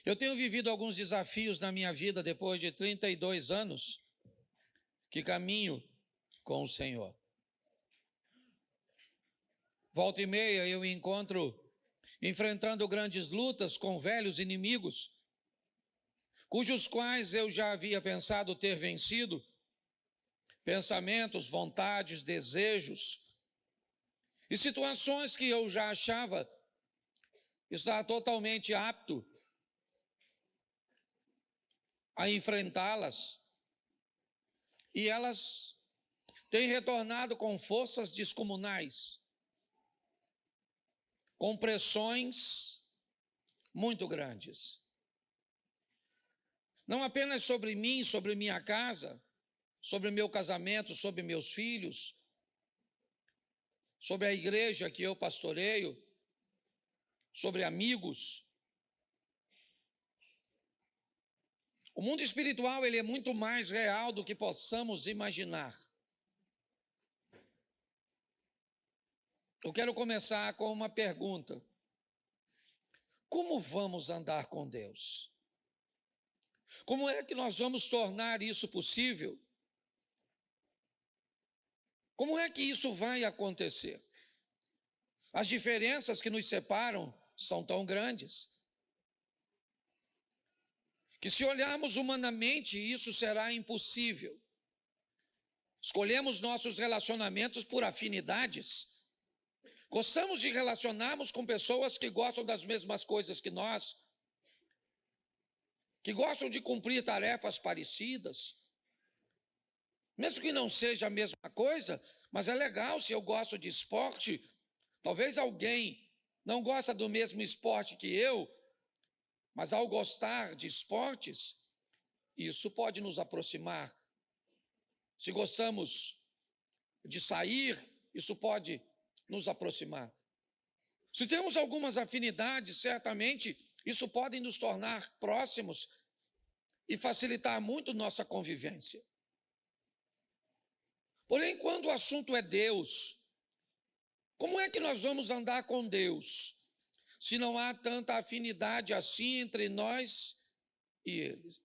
Eu tenho vivido alguns desafios na minha vida depois de 32 anos que caminho com o Senhor. Volta e meia eu me encontro enfrentando grandes lutas com velhos inimigos, cujos quais eu já havia pensado ter vencido, pensamentos, vontades, desejos e situações que eu já achava estar totalmente apto a enfrentá-las, e elas têm retornado com forças descomunais, com pressões muito grandes. Não apenas sobre mim, sobre minha casa, sobre meu casamento, sobre meus filhos, sobre a igreja que eu pastoreio, sobre amigos. O mundo espiritual, ele é muito mais real do que possamos imaginar. Eu quero começar com uma pergunta. Como vamos andar com Deus? Como é que nós vamos tornar isso possível? Como é que isso vai acontecer? As diferenças que nos separam são tão grandes que, se olharmos humanamente, isso será impossível. Escolhemos nossos relacionamentos por afinidades. Gostamos de relacionarmos com pessoas que gostam das mesmas coisas que nós, que gostam de cumprir tarefas parecidas. Mesmo que não seja a mesma coisa, mas é legal se eu gosto de esporte. Talvez alguém não gosta do mesmo esporte que eu, mas ao gostar de esportes, isso pode nos aproximar. Se gostamos de sair, isso pode nos aproximar. Se temos algumas afinidades, certamente isso pode nos tornar próximos e facilitar muito nossa convivência. Porém, quando o assunto é Deus, como é que nós vamos andar com Deus, se não há tanta afinidade assim entre nós e Ele?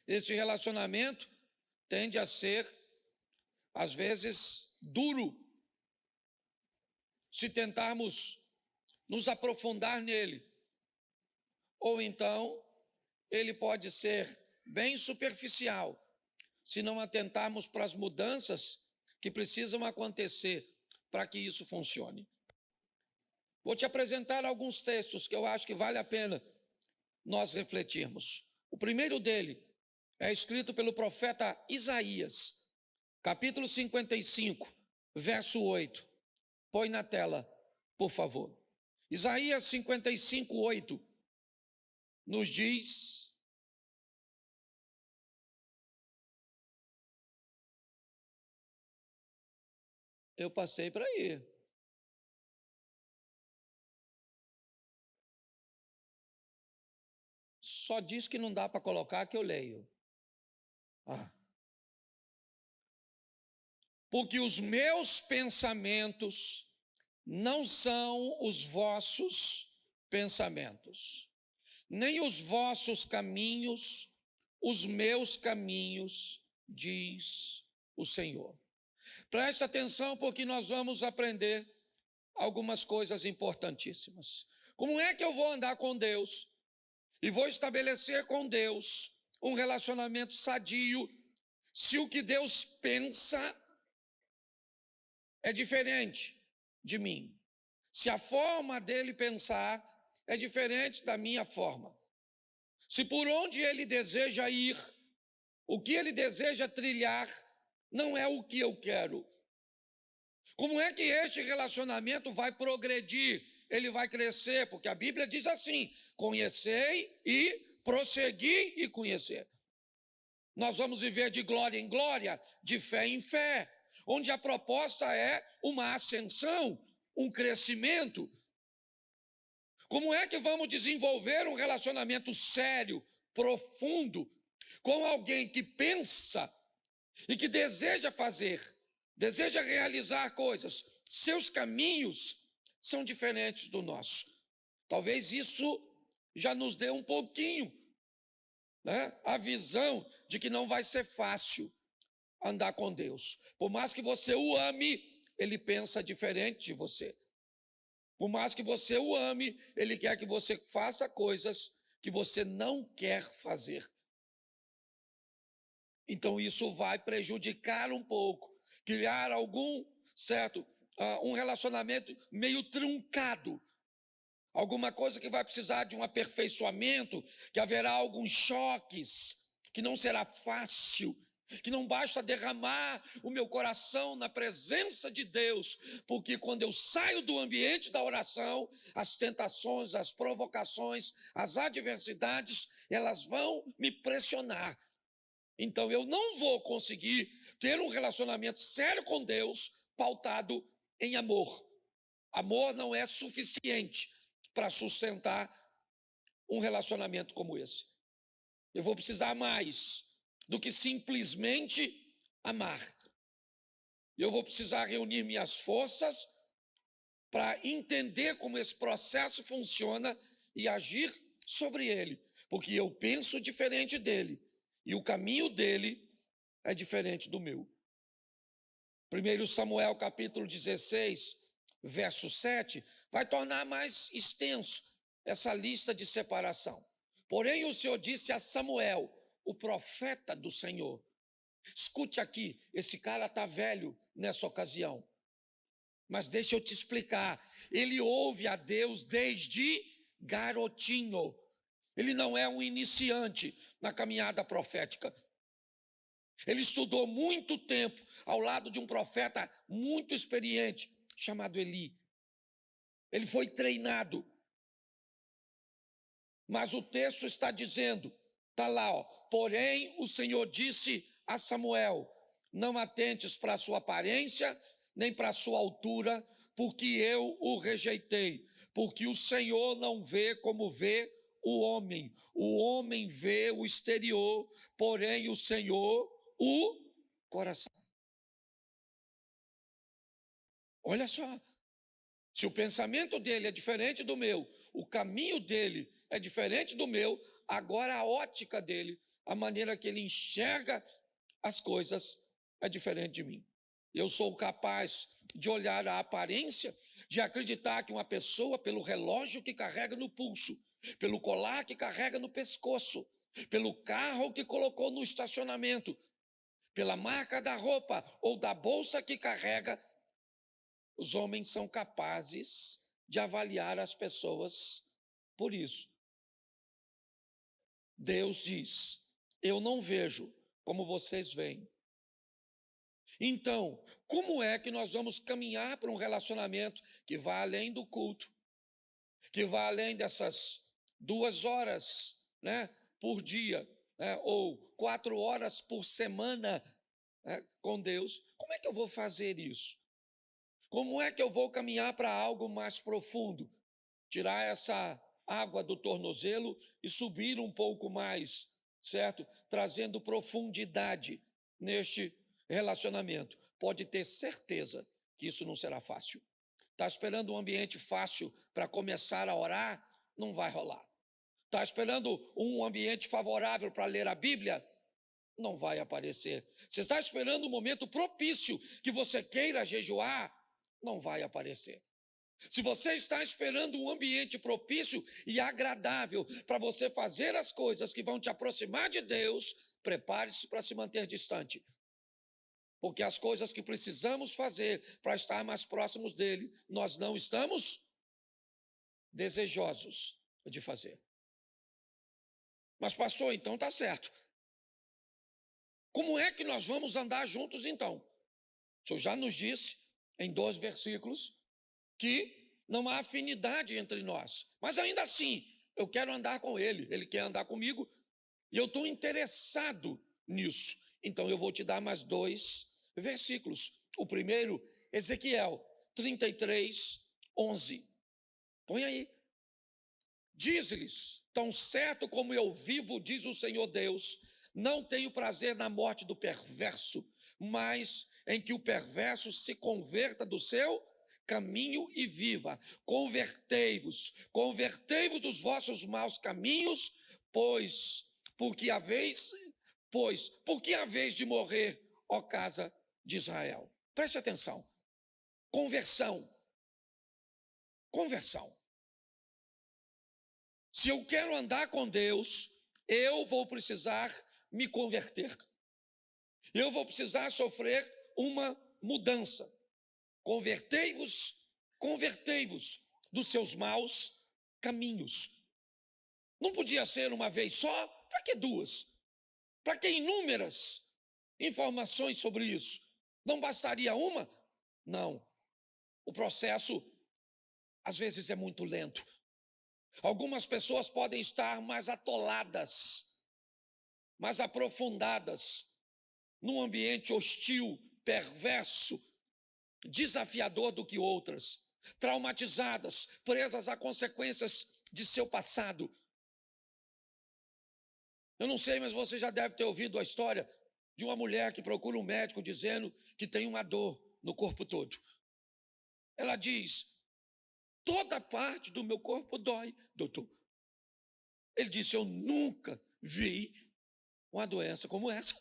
Esse relacionamento tende a ser, às vezes, duro, se tentarmos nos aprofundar nele. Ou então, ele pode ser bem superficial, se não atentarmos para as mudanças que precisam acontecer para que isso funcione. Vou te apresentar alguns textos que eu acho que vale a pena nós refletirmos. O primeiro dele é escrito pelo profeta Isaías, capítulo 55, verso 8. Põe na tela, por favor. Isaías 55, 8 nos diz: eu passei para aí. Só diz que não dá para colocar que eu leio. Porque os meus pensamentos não são os vossos pensamentos, nem os vossos caminhos, os meus caminhos, diz o Senhor. Preste atenção, porque nós vamos aprender algumas coisas importantíssimas. Como é que eu vou andar com Deus e vou estabelecer com Deus um relacionamento sadio, se o que Deus pensa é diferente de mim? Se a forma dele pensar é diferente da minha forma? Se por onde ele deseja ir, o que ele deseja trilhar, não é o que eu quero? Como é que este relacionamento vai progredir? Ele vai crescer, porque a Bíblia diz assim: conhecei e prossegui e conhecer. Nós vamos viver de glória em glória, de fé em fé, onde a proposta é uma ascensão, um crescimento. Como é que vamos desenvolver um relacionamento sério, profundo, com alguém que pensa e que deseja fazer, deseja realizar coisas? Seus caminhos são diferentes do nosso. Talvez isso já nos deu um pouquinho, né, a visão de que não vai ser fácil andar com Deus. Por mais que você o ame, ele pensa diferente de você. Por mais que você o ame, ele quer que você faça coisas que você não quer fazer. Então isso vai prejudicar um pouco, criar um relacionamento meio truncado. Alguma coisa que vai precisar de um aperfeiçoamento, que haverá alguns choques, que não será fácil, que não basta derramar o meu coração na presença de Deus, porque quando eu saio do ambiente da oração, as tentações, as provocações, as adversidades, elas vão me pressionar. Então eu não vou conseguir ter um relacionamento sério com Deus pautado em amor. Amor não é suficiente para sustentar um relacionamento como esse. Eu vou precisar mais do que simplesmente amar. Eu vou precisar reunir minhas forças para entender como esse processo funciona e agir sobre ele, porque eu penso diferente dele e o caminho dele é diferente do meu. 1 Samuel capítulo 16, verso 7, vai tornar mais extenso essa lista de separação. Porém, o Senhor disse a Samuel, o profeta do Senhor: escute aqui, esse cara está velho nessa ocasião, mas deixa eu te explicar, ele ouve a Deus desde garotinho, ele não é um iniciante na caminhada profética. Ele estudou muito tempo ao lado de um profeta muito experiente, chamado Eli. Ele foi treinado. Mas o texto está dizendo, está lá, ó, porém o Senhor disse a Samuel: não atentes para a sua aparência, nem para a sua altura, porque eu o rejeitei. Porque o Senhor não vê como vê o homem vê o exterior, porém o Senhor o coração. Olha só, se o pensamento dele é diferente do meu, o caminho dele é diferente do meu, agora a ótica dele, a maneira que ele enxerga as coisas é diferente de mim. Eu sou capaz de olhar a aparência, de acreditar que uma pessoa, pelo relógio que carrega no pulso, pelo colar que carrega no pescoço, pelo carro que colocou no estacionamento, pela marca da roupa ou da bolsa que carrega, os homens são capazes de avaliar as pessoas por isso. Deus diz: eu não vejo como vocês veem. Então, como é que nós vamos caminhar para um relacionamento que vá além do culto, que vá além dessas 2 horas, né, por dia, né, ou 4 horas por semana, né, com Deus? Como é que eu vou fazer isso? Como é que eu vou caminhar para algo mais profundo? Tirar essa água do tornozelo e subir um pouco mais, certo? Trazendo profundidade neste relacionamento. Pode ter certeza que isso não será fácil. Está esperando um ambiente fácil para começar a orar? Não vai rolar. Está esperando um ambiente favorável para ler a Bíblia? Não vai aparecer. Você está esperando um momento propício que você queira jejuar? Não vai aparecer. Se você está esperando um ambiente propício e agradável para você fazer as coisas que vão te aproximar de Deus, prepare-se para se manter distante. Porque as coisas que precisamos fazer para estar mais próximos dele, nós não estamos desejosos de fazer. Mas pastor, então está certo. Como é que nós vamos andar juntos então? O senhor já nos disse em 2 versículos que não há afinidade entre nós. Mas ainda assim, eu quero andar com ele, ele quer andar comigo, e eu estou interessado nisso. Então eu vou te dar mais 2 versículos. O primeiro, Ezequiel 33, 11. Põe aí. Diz-lhes: tão certo como eu vivo, diz o Senhor Deus, não tenho prazer na morte do perverso, mas em que o perverso se converta do seu caminho e viva. Convertei-vos dos vossos maus caminhos, porque haveis de morrer, ó casa de Israel. Preste atenção. Conversão. Se eu quero andar com Deus, eu vou precisar me converter. Eu vou precisar sofrer uma mudança. Convertei-vos dos seus maus caminhos. Não podia ser uma vez só? Para que duas? Para que inúmeras informações sobre isso? Não bastaria uma? Não. O processo, às vezes, é muito lento. Algumas pessoas podem estar mais atoladas, mais aprofundadas, num ambiente hostil, perverso, desafiador do que outras, traumatizadas, presas a consequências de seu passado. Eu não sei, mas você já deve ter ouvido a história de uma mulher que procura um médico dizendo que tem uma dor no corpo todo. Ela diz: toda parte do meu corpo dói, doutor. Ele disse: eu nunca vi uma doença como essa.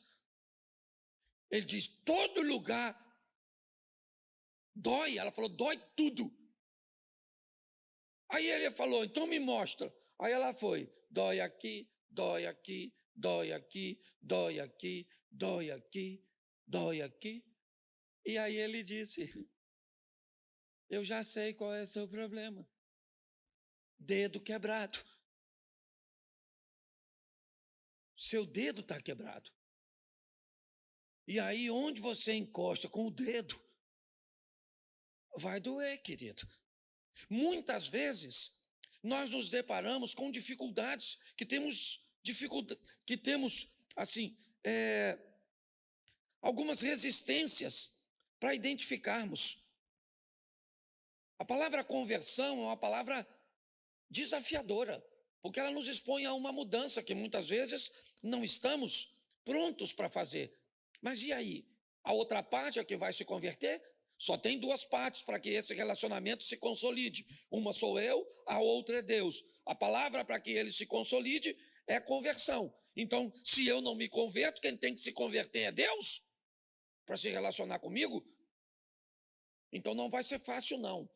Ele diz: todo lugar dói. Ela falou: dói tudo. Aí ele falou: então me mostra. Aí ela foi: dói aqui, dói aqui, dói aqui, dói aqui, dói aqui, dói aqui. E aí ele disse: eu já sei qual é o seu problema. Dedo quebrado. Seu dedo está quebrado. E aí, onde você encosta com o dedo, vai doer, querido. Muitas vezes, nós nos deparamos com dificuldades, algumas resistências para identificarmos. A palavra conversão é uma palavra desafiadora, porque ela nos expõe a uma mudança que muitas vezes não estamos prontos para fazer. Mas e aí? A outra parte é que vai se converter? Só tem duas partes para que esse relacionamento se consolide. Uma sou eu, a outra é Deus. A palavra para que ele se consolide é conversão. Então, se eu não me converto, quem tem que se converter é Deus para se relacionar comigo? Então não vai ser fácil, não.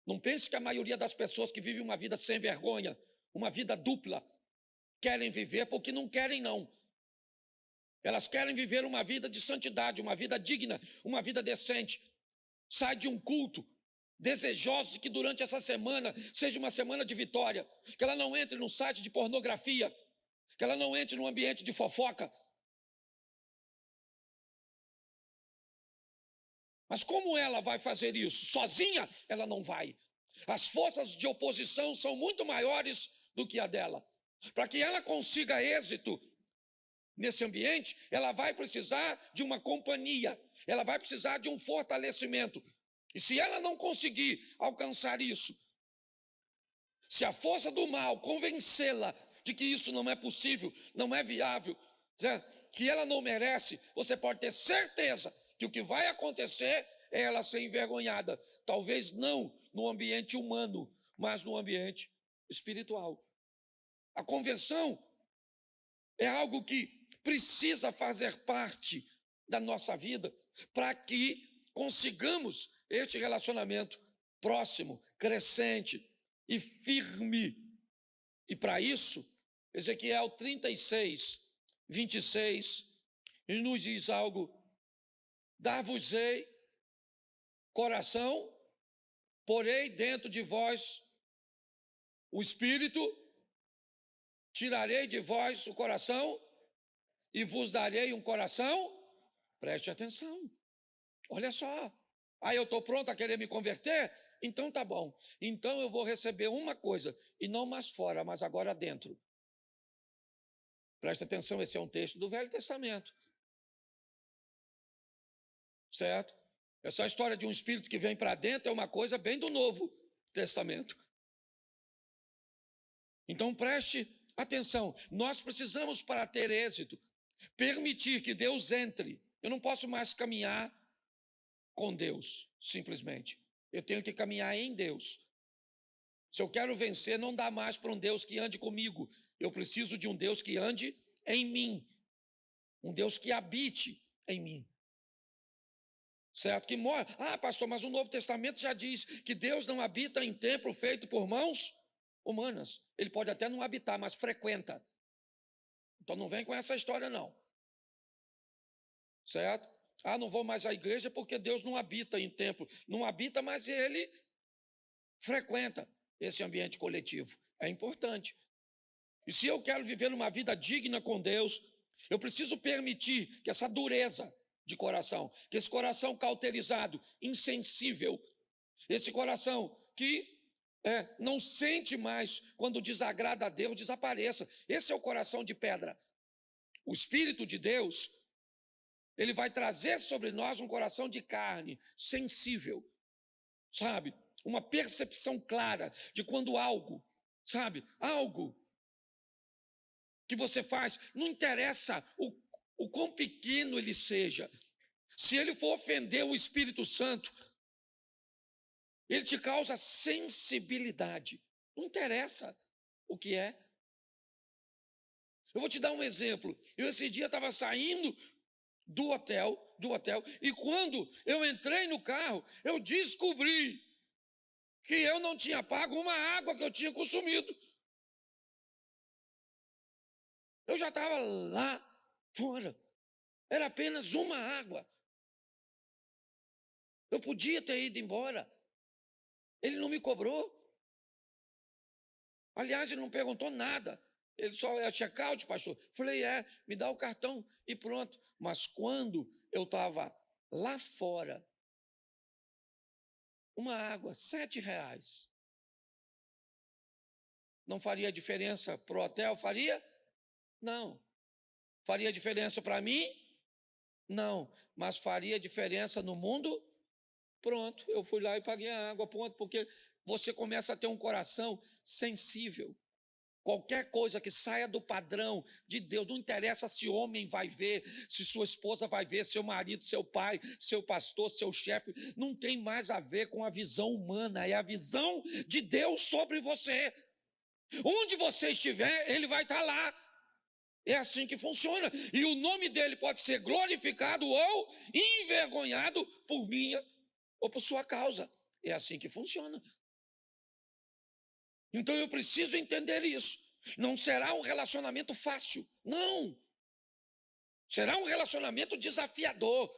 Não pense que a maioria das pessoas que vivem uma vida sem vergonha, uma vida dupla, querem viver porque não querem, não. Elas querem viver uma vida de santidade, uma vida digna, uma vida decente. Sai de um culto desejosos de que durante essa semana seja uma semana de vitória, que ela não entre num site de pornografia, que ela não entre num ambiente de fofoca. Mas como ela vai fazer isso? Sozinha, ela não vai. As forças de oposição são muito maiores do que a dela. Para que ela consiga êxito nesse ambiente, ela vai precisar de uma companhia, ela vai precisar de um fortalecimento. E se ela não conseguir alcançar isso, se a força do mal convencê-la de que isso não é possível, não é viável, que ela não merece, você pode ter certeza que o que vai acontecer é ela ser envergonhada. Talvez não no ambiente humano, mas no ambiente espiritual. A conversão é algo que precisa fazer parte da nossa vida para que consigamos este relacionamento próximo, crescente e firme. E para isso, Ezequiel 36, 26, ele nos diz algo: dar-vos-ei coração, porei dentro de vós o espírito, tirarei de vós o coração e vos darei um coração. Preste atenção. Olha só. Aí eu estou pronto a querer me converter? Então tá bom. Então eu vou receber uma coisa, e não mais fora, mas agora dentro. Preste atenção, esse é um texto do Velho Testamento. Certo? Essa história de um espírito que vem para dentro é uma coisa bem do Novo Testamento. Então preste atenção. Nós precisamos, para ter êxito, permitir que Deus entre. Eu não posso mais caminhar com Deus, simplesmente. Eu tenho que caminhar em Deus. Se eu quero vencer, não dá mais para um Deus que ande comigo. Eu preciso de um Deus que ande em mim. Um Deus que habite em mim. Certo? Que mora. Ah, pastor, mas o Novo Testamento já diz que Deus não habita em templo feito por mãos humanas. Ele pode até não habitar, mas frequenta. Então não vem com essa história, não. Certo? Ah, não vou mais à igreja porque Deus não habita em templo. Não habita, mas ele frequenta esse ambiente coletivo. É importante. E se eu quero viver uma vida digna com Deus, eu preciso permitir que essa dureza de coração, que esse coração cauterizado, insensível, esse coração que não sente mais quando desagrada a Deus, desapareça. Esse é o coração de pedra. O Espírito de Deus, ele vai trazer sobre nós um coração de carne, sensível, sabe? Uma percepção clara de quando algo, sabe? Algo que você faz, não interessa o quão pequeno ele seja. Se ele for ofender o Espírito Santo, ele te causa sensibilidade. Não interessa o que é. Eu vou te dar um exemplo. Eu esse dia estava saindo do hotel, e quando eu entrei no carro, eu descobri que eu não tinha pago uma água que eu tinha consumido. Eu já estava lá fora. Era apenas uma água. Eu podia ter ido embora. Ele não me cobrou. Aliás, ele não perguntou nada. Ele só é check-out, pastor. Falei, me dá o cartão e pronto. Mas quando eu estava lá fora, uma água, R$7. Não faria diferença para o hotel? Faria? Não. Faria diferença para mim? Não. Mas faria diferença no mundo? Pronto, eu fui lá e paguei a água, ponto, porque você começa a ter um coração sensível. Qualquer coisa que saia do padrão de Deus, não interessa se homem vai ver, se sua esposa vai ver, seu marido, seu pai, seu pastor, seu chefe, não tem mais a ver com a visão humana, é a visão de Deus sobre você. Onde você estiver, ele vai estar lá. É assim que funciona. E o nome dele pode ser glorificado ou envergonhado por minha ou por sua causa. É assim que funciona. Então eu preciso entender isso. Não será um relacionamento fácil, não. Será um relacionamento desafiador.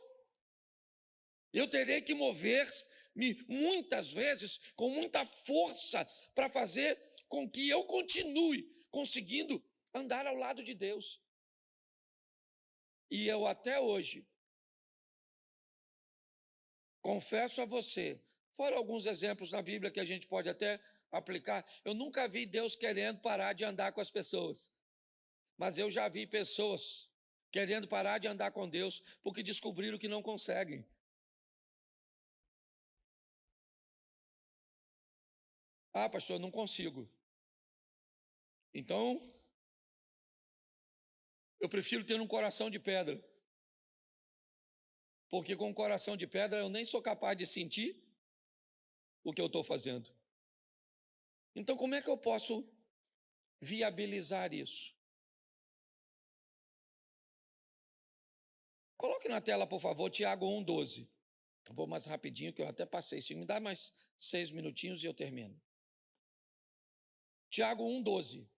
Eu terei que mover-me muitas vezes com muita força para fazer com que eu continue conseguindo andar ao lado de Deus. E eu até hoje confesso a você, fora alguns exemplos na Bíblia que a gente pode até aplicar, eu nunca vi Deus querendo parar de andar com as pessoas. Mas eu já vi pessoas querendo parar de andar com Deus porque descobriram que não conseguem. Ah, pastor, eu não consigo. Então, eu prefiro ter um coração de pedra. Porque com um coração de pedra eu nem sou capaz de sentir o que eu estou fazendo. Então, como é que eu posso viabilizar isso? Coloque na tela, por favor, Tiago 1,12. Vou mais rapidinho, que eu até passei. Se me dá mais 6 minutinhos e eu termino. Tiago 1,12.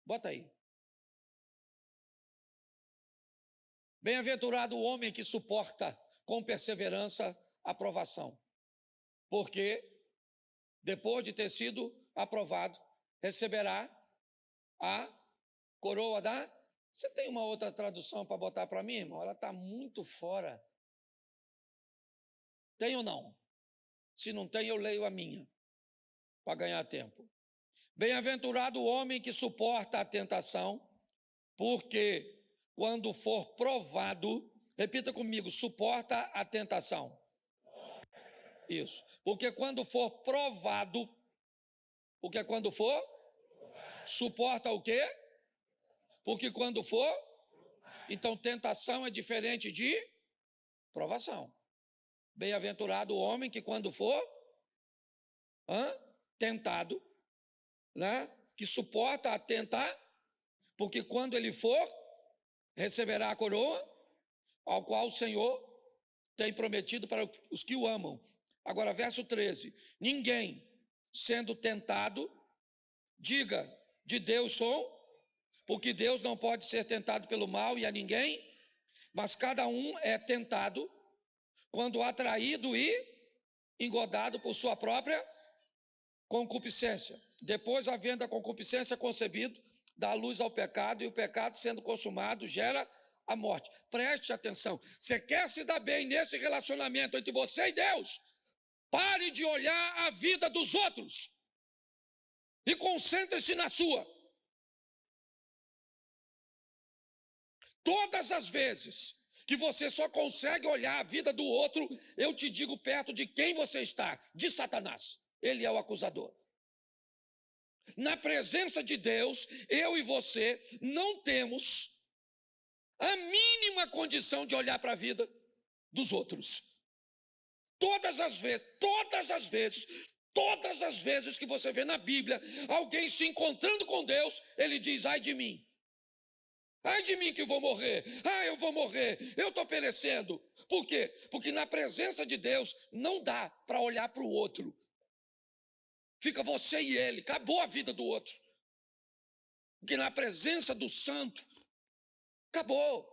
Bota aí. Bem-aventurado o homem que suporta com perseverança a provação, porque depois de ter sido aprovado, receberá a coroa da... Você tem uma outra tradução para botar para mim, irmão? Ela está muito fora. Tem ou não? Se não tem, eu leio a minha, para ganhar tempo. Bem-aventurado o homem que suporta a tentação, porque quando for provado, repita comigo, suporta a tentação. Isso. Porque quando for provado, porque quando for, suporta o quê? Porque quando for, então tentação é diferente de provação. Bem-aventurado o homem que quando for tentado, né, que suporta a tentar, porque quando ele for, receberá a coroa, ao qual o Senhor tem prometido para os que o amam. Agora, verso 13: ninguém sendo tentado, diga, de Deus sou, porque Deus não pode ser tentado pelo mal e a ninguém, mas cada um é tentado quando atraído e engodado por sua própria concupiscência. Depois, havendo a concupiscência concebido, dá luz ao pecado, e o pecado, sendo consumado, gera a morte. Preste atenção. Você quer se dar bem nesse relacionamento entre você e Deus? Pare de olhar a vida dos outros e concentre-se na sua. Todas as vezes que você só consegue olhar a vida do outro, eu te digo perto de quem você está, de Satanás. Ele é o acusador. Na presença de Deus, eu e você não temos a mínima condição de olhar para a vida dos outros. Todas as vezes que você vê na Bíblia alguém se encontrando com Deus, ele diz: ai de mim que eu vou morrer, eu vou morrer, eu estou perecendo. Por quê? Porque na presença de Deus não dá para olhar para o outro. Fica você e ele, acabou a vida do outro. Porque na presença do santo, acabou.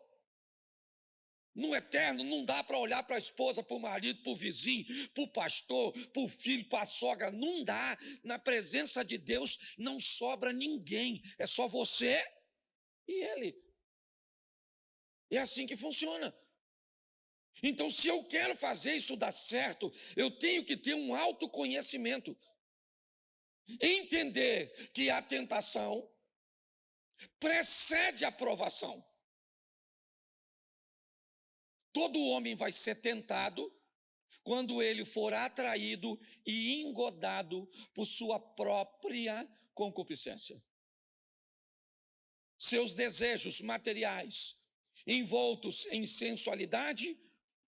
No eterno não dá para olhar para a esposa, para o marido, para o vizinho, para o pastor, para o filho, para a sogra, não dá. Na presença de Deus não sobra ninguém, é só você e ele. É assim que funciona. Então, se eu quero fazer isso dar certo, eu tenho que ter um autoconhecimento. Entender que a tentação precede a provação. Todo homem vai ser tentado quando ele for atraído e engodado por sua própria concupiscência. Seus desejos materiais envoltos em sensualidade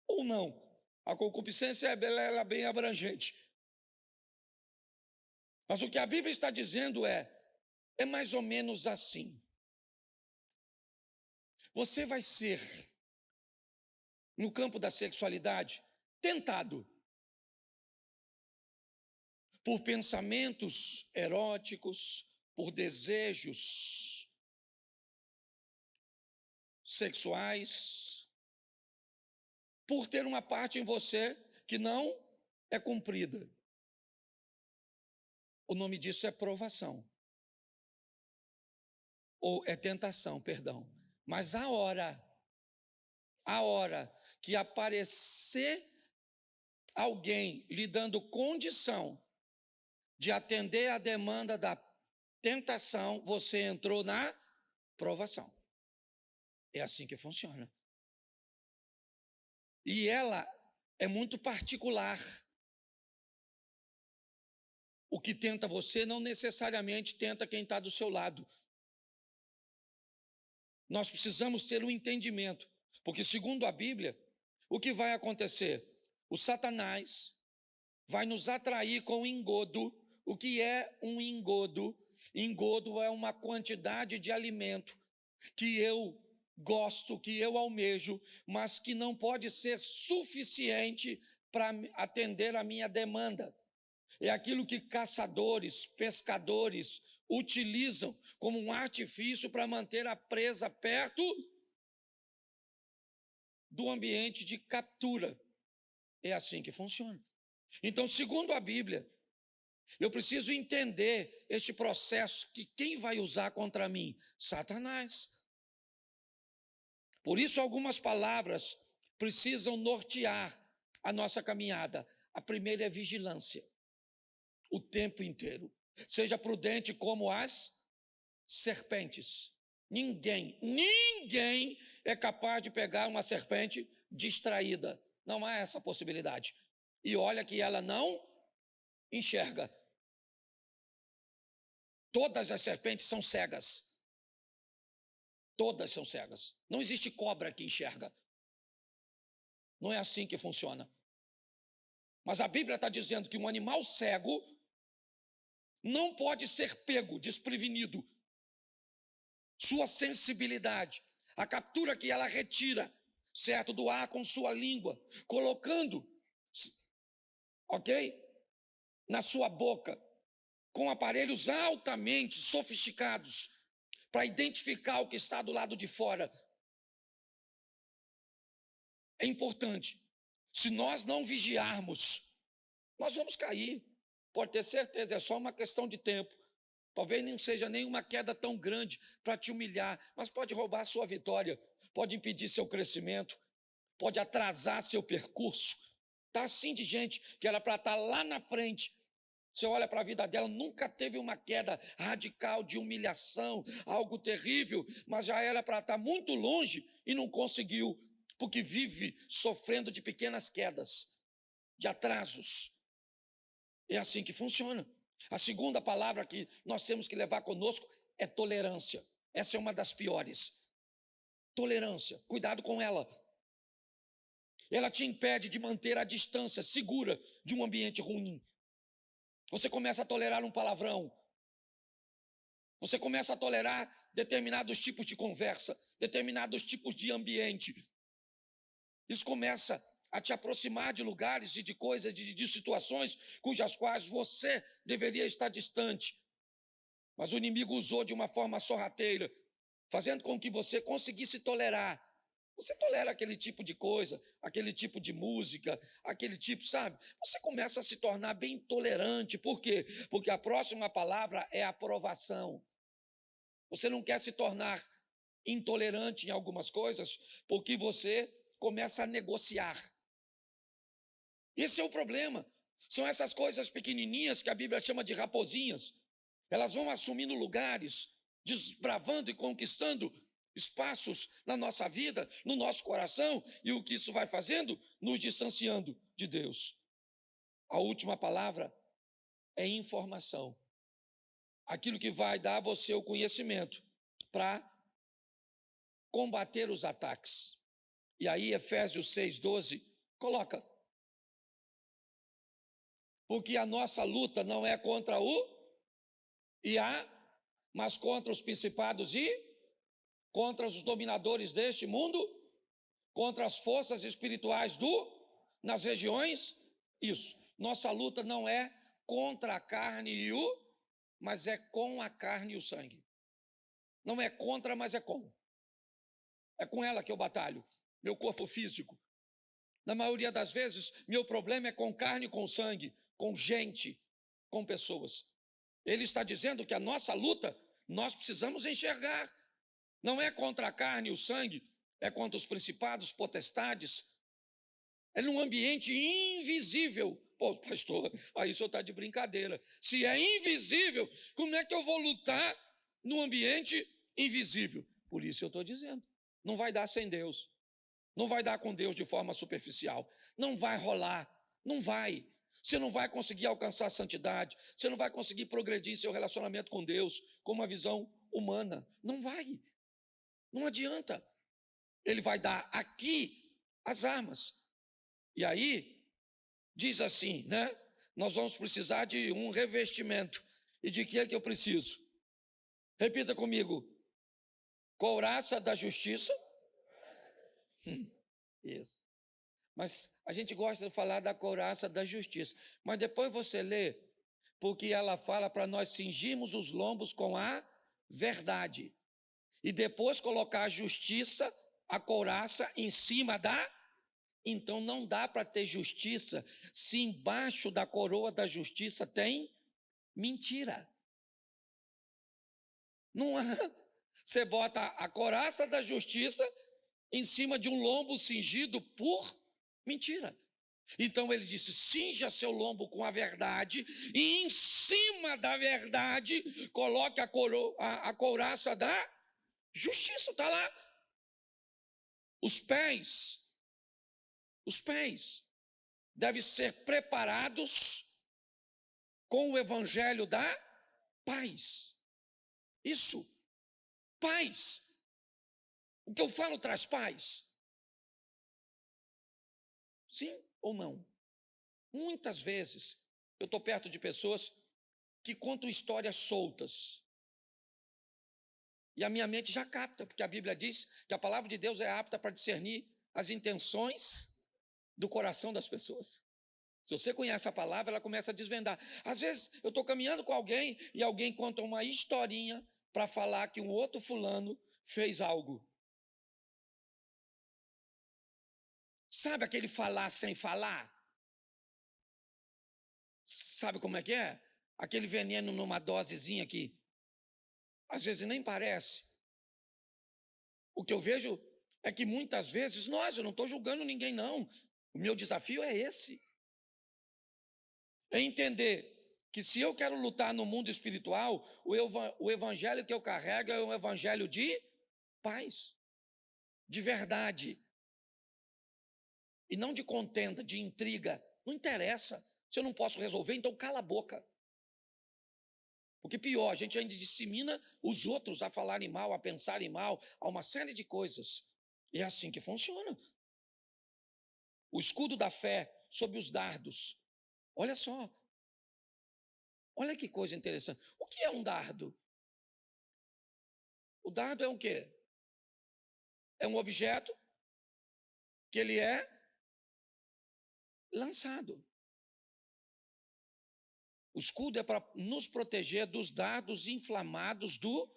ou não. A concupiscência é bem abrangente. Mas o que a Bíblia está dizendo é mais ou menos assim. Você vai ser, no campo da sexualidade, tentado por pensamentos eróticos, por desejos sexuais, por ter uma parte em você que não é cumprida. O nome disso é provação. Ou é tentação, perdão. Mas a hora que aparecer alguém lhe dando condição de atender a demanda da tentação, você entrou na provação. É assim que funciona. E ela é muito particular. O que tenta você não necessariamente tenta quem está do seu lado. Nós precisamos ter um entendimento, porque segundo a Bíblia, o que vai acontecer? O Satanás vai nos atrair com engodo. O que é um engodo? Engodo é uma quantidade de alimento que eu gosto, que eu almejo, mas que não pode ser suficiente para atender a minha demanda. É aquilo que caçadores, pescadores utilizam como um artifício para manter a presa perto do ambiente de captura. É assim que funciona. Então, segundo a Bíblia, eu preciso entender este processo que quem vai usar contra mim? Satanás. Por isso, algumas palavras precisam nortear a nossa caminhada. A primeira é vigilância. O tempo inteiro. Seja prudente como as serpentes. Ninguém é capaz de pegar uma serpente distraída. Não há essa possibilidade. E olha que ela não enxerga. Todas as serpentes são cegas. Todas são cegas. Não existe cobra que enxerga. Não é assim que funciona. Mas a Bíblia está dizendo que um animal cego não pode ser pego desprevenido. Sua sensibilidade, a captura que ela retira, certo, do ar com sua língua, colocando, ok, na sua boca, com aparelhos altamente sofisticados, para identificar o que está do lado de fora. É importante. Se nós não vigiarmos, nós vamos cair. Pode ter certeza, é só uma questão de tempo. Talvez não seja nenhuma queda tão grande para te humilhar, mas pode roubar sua vitória, pode impedir seu crescimento, pode atrasar seu percurso. Está assim de gente que era para estar lá na frente. Você olha para a vida dela, nunca teve uma queda radical de humilhação, algo terrível, mas já era para estar muito longe e não conseguiu, porque vive sofrendo de pequenas quedas, de atrasos. É assim que funciona. A segunda palavra que nós temos que levar conosco é tolerância. Essa é uma das piores. Tolerância, cuidado com ela. Ela te impede de manter a distância segura de um ambiente ruim. Você começa a tolerar um palavrão. Você começa a tolerar determinados tipos de conversa, determinados tipos de ambiente. Isso começa a te aproximar de lugares e de coisas, de situações cujas quais você deveria estar distante. Mas o inimigo usou de uma forma sorrateira, fazendo com que você conseguisse tolerar. Você tolera aquele tipo de coisa, aquele tipo de música, aquele tipo, sabe? Você começa a se tornar bem tolerante. Por quê? Porque a próxima palavra é aprovação. Você não quer se tornar intolerante em algumas coisas, porque você começa a negociar. Esse é o problema. São essas coisas pequenininhas que a Bíblia chama de raposinhas. Elas vão assumindo lugares, desbravando e conquistando espaços na nossa vida, no nosso coração, e o que isso vai fazendo? Nos distanciando de Deus. A última palavra é informação. Aquilo que vai dar a você o conhecimento para combater os ataques. E aí, Efésios 6,12, coloca. Porque a nossa luta não é contra o e a, mas contra os principados e contra os dominadores deste mundo, contra as forças espirituais nas regiões. Isso. Nossa luta não é contra a carne e mas é com a carne e o sangue. Não é contra, mas é com. É com ela que eu batalho, meu corpo físico. Na maioria das vezes, meu problema é com carne e com sangue, com gente, com pessoas. Ele está dizendo que a nossa luta, nós precisamos enxergar. Não é contra a carne e o sangue, é contra os principados, potestades. É num ambiente invisível. Pô, pastor, aí o senhor está de brincadeira. Se é invisível, como é que eu vou lutar num ambiente invisível? Por isso eu estou dizendo. Não vai dar sem Deus. Não vai dar com Deus de forma superficial. Não vai rolar. Não vai. Você não vai conseguir alcançar a santidade. Você não vai conseguir progredir em seu relacionamento com Deus com uma visão humana. Não vai. Não adianta. Ele vai dar aqui as armas. E aí, diz assim, né? Nós vamos precisar de um revestimento. E de que é que eu preciso? Repita comigo. Couraça da justiça. Isso. Mas a gente gosta de falar da couraça da justiça. Mas depois você lê, porque ela fala para nós cingirmos os lombos com a verdade. E depois colocar a justiça, a couraça, em cima da. Então não dá para ter justiça se embaixo da coroa da justiça tem mentira. Não há. Você bota a couraça da justiça em cima de um lombo cingido por mentira. Então ele disse: cinja seu lombo com a verdade, e em cima da verdade coloque a couraça da justiça. Está lá. Os pés devem ser preparados com o evangelho da paz. Isso, paz. O que eu falo traz paz? Sim ou não? Muitas vezes eu estou perto de pessoas que contam histórias soltas. E a minha mente já capta, porque a Bíblia diz que a palavra de Deus é apta para discernir as intenções do coração das pessoas. Se você conhece a palavra, ela começa a desvendar. Às vezes eu estou caminhando com alguém e alguém conta uma historinha para falar que um outro fulano fez algo. Sabe aquele falar sem falar? Sabe como é que é? Aquele veneno numa dosezinha que às vezes nem parece. O que eu vejo é que muitas vezes eu não estou julgando ninguém, não. O meu desafio é esse. É entender que se eu quero lutar no mundo espiritual, o evangelho que eu carrego é um evangelho de paz, de verdade, e não de contenda, de intriga. Não interessa. Se eu não posso resolver, então cala a boca. Porque pior, a gente ainda dissemina os outros a falarem mal, a pensarem mal, a uma série de coisas. E é assim que funciona. O escudo da fé sob os dardos. Olha só. Olha que coisa interessante. O que é um dardo? O dardo é o quê? É um objeto que ele é lançado. O escudo é para nos proteger dos dardos inflamados do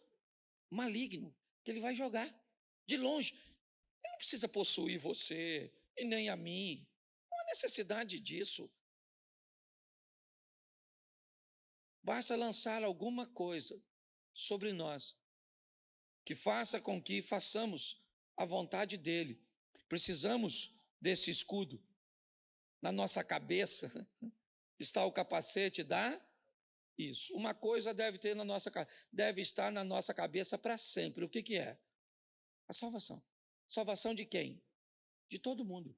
maligno, que ele vai jogar de longe. Ele não precisa possuir você e nem a mim. Não há necessidade disso. Basta lançar alguma coisa sobre nós que faça com que façamos a vontade dele. Precisamos desse escudo. Na nossa cabeça está o capacete da isso. Uma coisa deve estar na nossa cabeça para sempre. O que que é? A salvação. Salvação de quem? De todo mundo.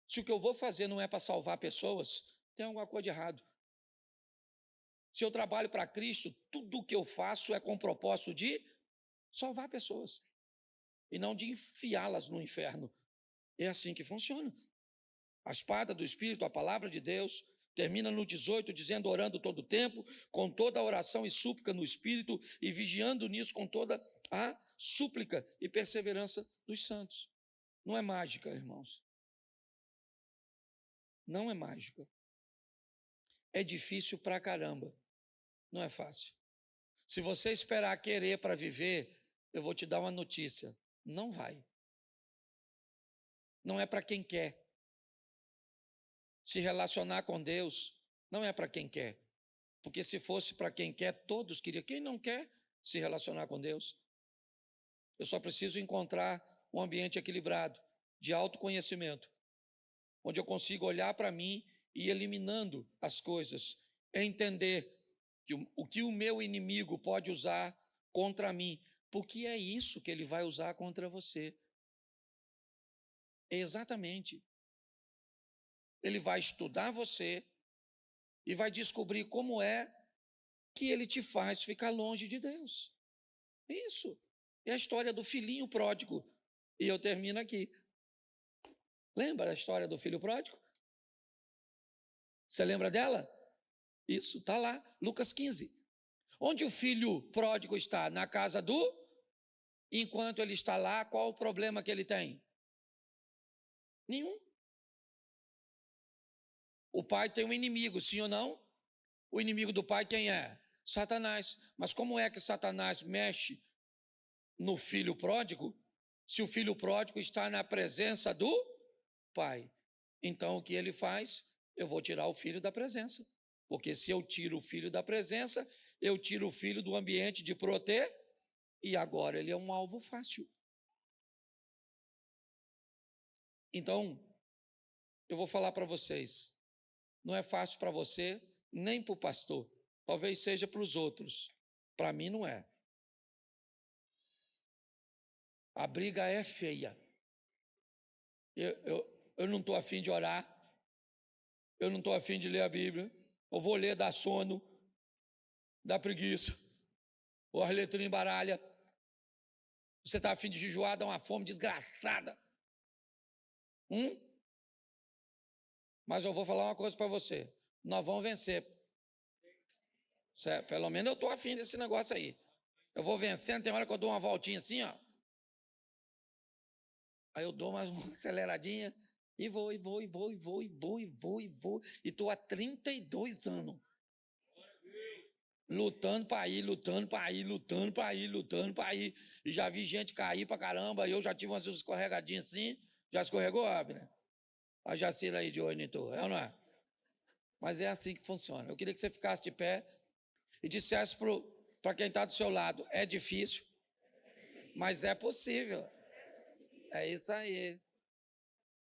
Se o que eu vou fazer não é para salvar pessoas, tem alguma coisa de errado. Se eu trabalho para Cristo, tudo o que eu faço é com o propósito de salvar pessoas e não de enfiá-las no inferno. É assim que funciona. A espada do Espírito, a palavra de Deus, termina no 18, dizendo: orando todo o tempo, com toda a oração e súplica no Espírito, e vigiando nisso com toda a súplica e perseverança dos santos. Não é mágica, irmãos. Não é mágica. É difícil pra caramba. Não é fácil. Se você esperar querer para viver, eu vou te dar uma notícia: não vai. Não é para quem quer. Se relacionar com Deus não é para quem quer. Porque se fosse para quem quer, todos queriam. Quem não quer se relacionar com Deus? Eu só preciso encontrar um ambiente equilibrado, de autoconhecimento, onde eu consigo olhar para mim e ir eliminando as coisas, entender que o que o meu inimigo pode usar contra mim, porque é isso que ele vai usar contra você. Exatamente. Ele vai estudar você e vai descobrir como é que ele te faz ficar longe de Deus. Isso. É a história do filhinho pródigo. E eu termino aqui. Lembra a história do filho pródigo? Você lembra dela? Isso, está lá, Lucas 15. Onde o filho pródigo está? Na casa do? Enquanto ele está lá, qual o problema que ele tem? Nenhum. O pai tem um inimigo, sim ou não? O inimigo do pai quem é? Satanás. Mas como é que Satanás mexe no filho pródigo, se o filho pródigo está na presença do pai? Então o que ele faz? Eu vou tirar o filho da presença. Porque se eu tiro o filho da presença, eu tiro o filho do ambiente de proteger, e agora ele é um alvo fácil. Então, eu vou falar para vocês, não é fácil para você, nem para o pastor, talvez seja para os outros, para mim não é. A briga é feia. Eu não estou afim de orar, eu não estou afim de ler a Bíblia, eu vou ler, dá sono, dá preguiça, ou as letrinhas embaralha. Você está afim de jejuar, dá uma fome desgraçada. Mas eu vou falar uma coisa para você. Nós vamos vencer. Certo? Pelo menos eu estou afim desse negócio aí. Eu vou vencendo, tem hora que eu dou uma voltinha assim, ó. Aí eu dou mais uma aceleradinha e vou. E estou há 32 anos. Lutando para ir. E já vi gente cair para caramba. Eu já tive umas escorregadinhas assim. Já escorregou, Abner? A Jacira aí de olho em tu, é ou não é? Mas é assim que funciona. Eu queria que você ficasse de pé e dissesse para quem está do seu lado: é difícil, mas é possível. É isso aí.